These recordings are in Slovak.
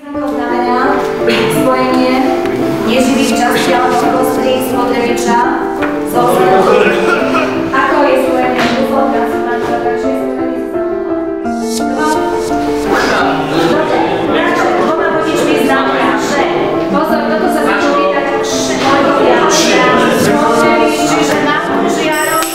Znamená spojenie neživých častí alebo kostrí spotrebiča so zelenou. Ako je spojenie dúfom, transformátora, takže je spojenie s znamená. Dobre, dvoma vodičmi znamená, že pozor, toto sa začal pýtať kolegovia, čiže na žiarom.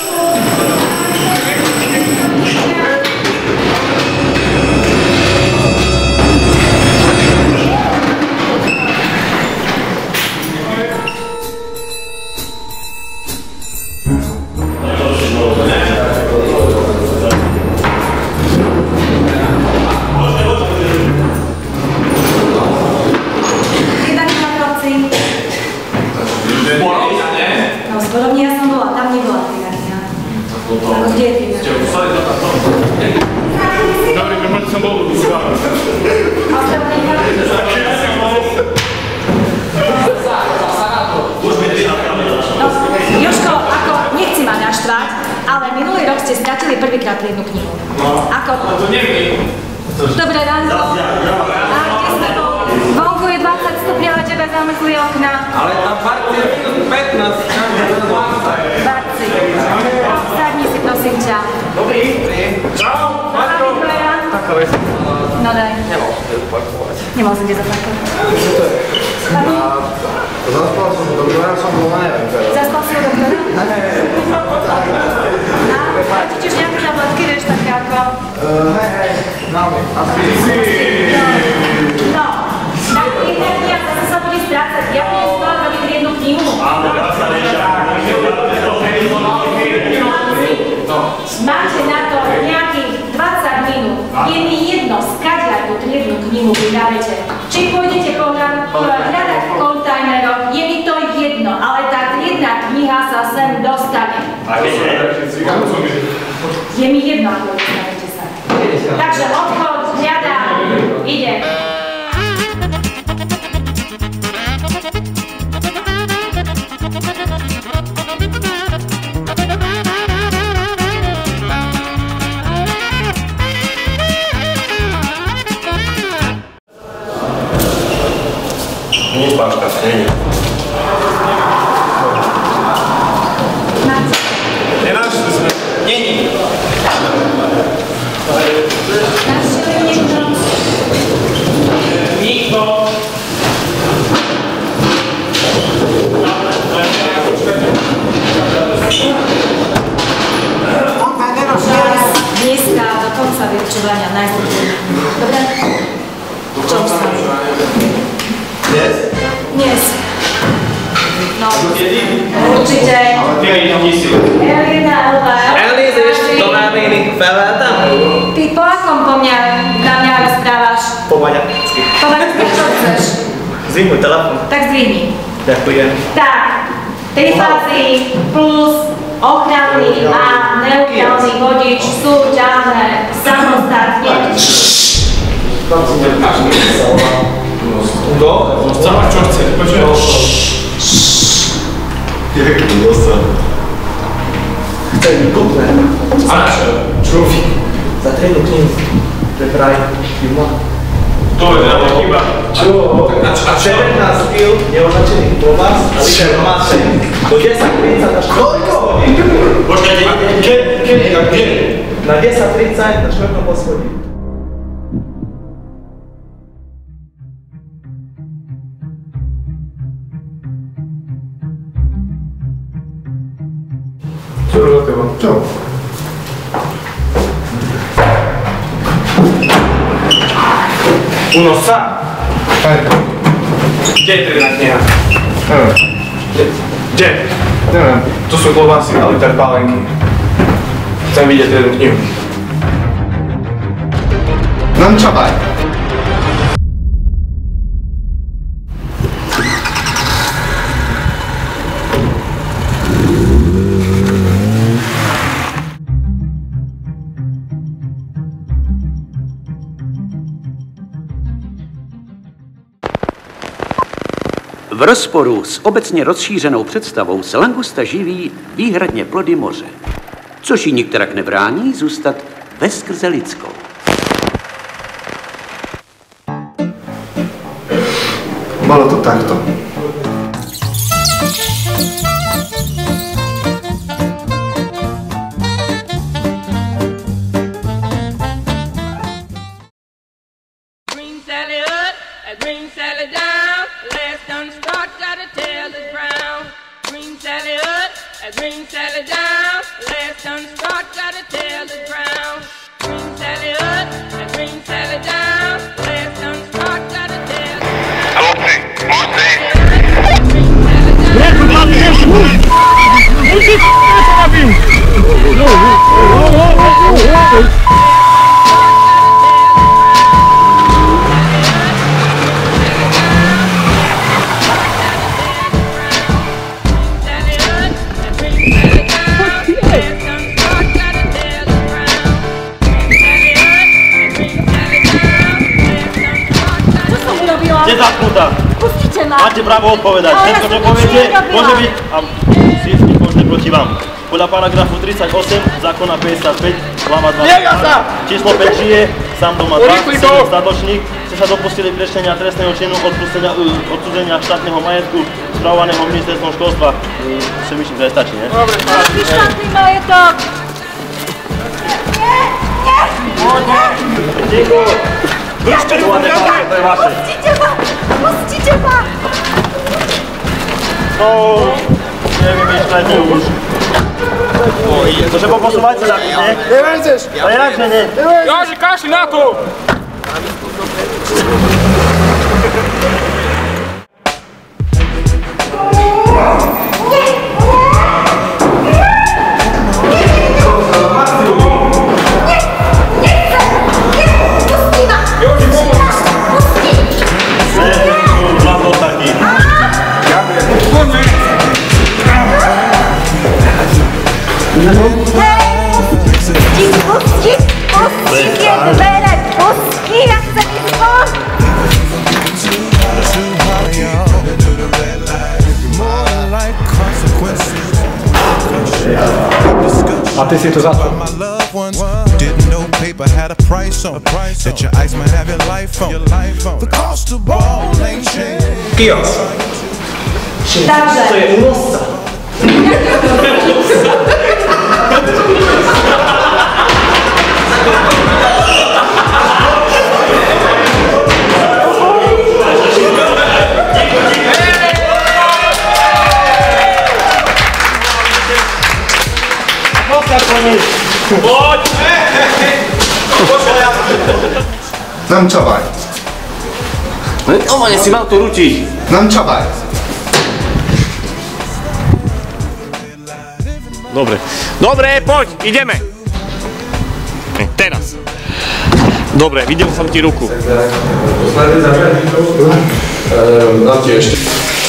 Podobne ja som bola, tam nebola triarnia. Kde je triarnia? Dobrý, normálne som bol u vás. A ostatní Jožko, ako, nechci ma naštvať, ale minulý rok ste stratili prvýkrát jednu knihu. Ako? To neviem. Dobre, Danko. A kde ste boli? Vonku je 20 stupňov a tebe zamrzli okna. Ale tam party je minus 15. Barci, sadni si prosím ťa. Dobrý. Čau, Marko. Taká vec. No daj. Nemal som kde zaparkovať. Nemal som kde zaparkovať. Čo to je? Zaspal som do doktora, som bol na neviem teraz. Zaspal si u doktora? Hej. A ti tiež nejaké tabletky, vieš, také ako... Hej, máme. Asi. No, na tých dniach zase sa bude strácať. Ja budem spôsob robiť jednu knihu. Máte na to nejakých 20 minút. Je mi jedno, skadiaľ tú triednu knihu vydávete. Či pôjdete hľadať v kontajneroch, je mi to jedno, ale tá triedna kniha sa sem dostane. Je mi jedno, ako dostanete sa. Takže odchod, hľadám, ide. Nie páška, nie. Nenašli sme. Nie. Našli niekto? Nikto. Dneska do konca vyučovania najzúčne. Dobre? Čo už sa? Dnes? Dnes. No, určite. Elina, Elva. Elnézést, Tomá néni, felálltam? Ty po akom na mňa rozprávaš? Po maďarsky. Po maďarsky, čo chceš? Zvím môj telefon. Tak zdvihni. Ďakujem. Tak, trifázy plus ochranný a neutrálny vodič sú ťahané samostatne. Kto? Zámar, čo chce? Počujem. Jaký nosa? Chce mi kúpne. A na čo? Črúfik. Za triednu knihu. Pre praj. Filma. To je na chyba. Čo? 17 kg neoznačených klobás a liter domácej. Do 10:30 na 4. Koľko? Počkajte, kde? Na 10:30 na 4. poschodí. Čo za teba? Čo? Unos sa? Hej. Kde je teda kniha? Neviem. Kde? Neviem. Tu sú klobásy a liter pálenky. Chcem vidieť jednu knihu. Nám čabaj. V rozporu s obecně rozšířenou představou se langusta živí výhradně plody moře, což jí nikterak nebrání zůstat veskrze lidskou. Bolo to takto. Green Sally up, a green Sally down. Last done start, gotta tell the ground. Green Sally up, a green Sally down. Last done start, gotta tell the ground. Green Sally up, a green Sally down. Last done start, gotta tell the Je zatknutá. Pustite ma! Máte právo odpovedať. Ale ja Všetko, čo som nič poviete, nerobila. môže byť a sísky kožné proti vám. Podľa paragrafu 38 zákona 55 hlava 2 číslo 5 žije, sám doma 2, 7 statočník, ste sa dopustili prečnenia trestného činu odcudzenia štátneho majetku spravovaného ministerstvom školstva. Si myslím, že stačí, ne? Štátny majetok! Ticho! Držte to, to je vaše. Pustite ma! Pustite ma! Nevymýšľajte už. Proszę poposuwać się na mnie. Nie będziesz! A jakże nie? Joży, kaszy na to! A ty si to za to. Didn't know paper had a price on that your ice might have your life on. The cost of ball ain't changed. Kios. Takže... To je unosca. Poď! Zamčavaj. Omane si mal tu ručiť. Zamčavaj. Dobre. Dobre, poď, ideme. Teraz. Dobre, videl som ti ruku. Dám ti ešte.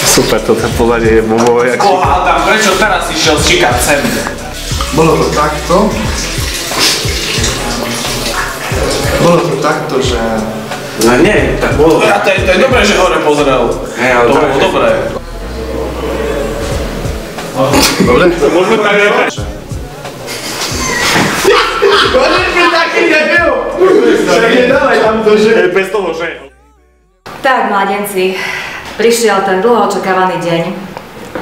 Super, toto pozadie je bubové. Adam, prečo teraz išiel šikať sem? Bolo to takto. Bolo to takto, že... No nie, tak bolo. Ja, to je dobré, že hore pozrel. To bolo dobré. Dobre? Môžeme tak nechať. Bez toho, že... Tak, mladenci, prišiel ten dlho očakávaný deň,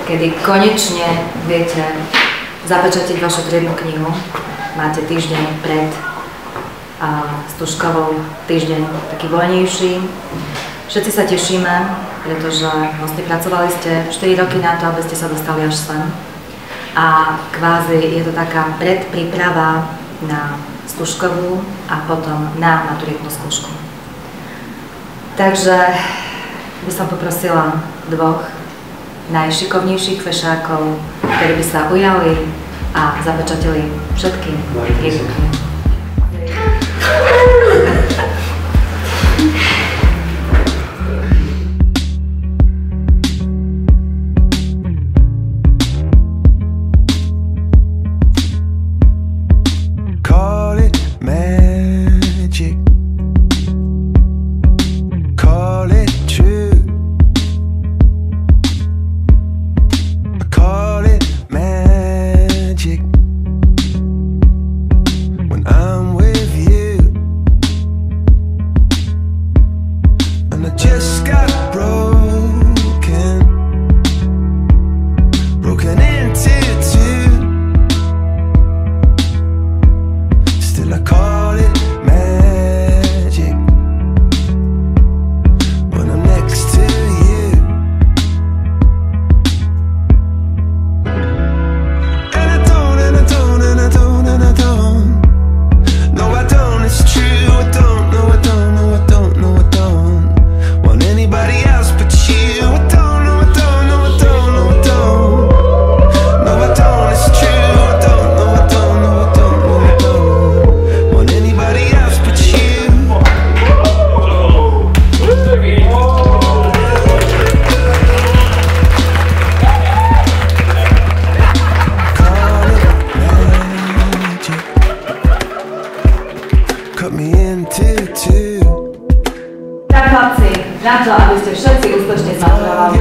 kedy konečne viete zapečatiť vašu triednu knihu. Máte týždeň pred Stužkovou, týždeň taký voľnejší. Všetci sa tešíme, pretože vlastne pracovali ste 4 roky na to, aby ste sa dostali až sem. A kvázi je to taká predpríprava na Stužkovú a potom na maturitnú skúšku. Takže by som poprosila 2 najšikovnejších fešákov, ktorí by sa ujali a zapečatili všetky príruky. Call it magic. Call it true. Call it magic. When I'm with you, and I just got broke. na to, aby ste všetci úspešne zmaturovali.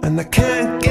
And I can't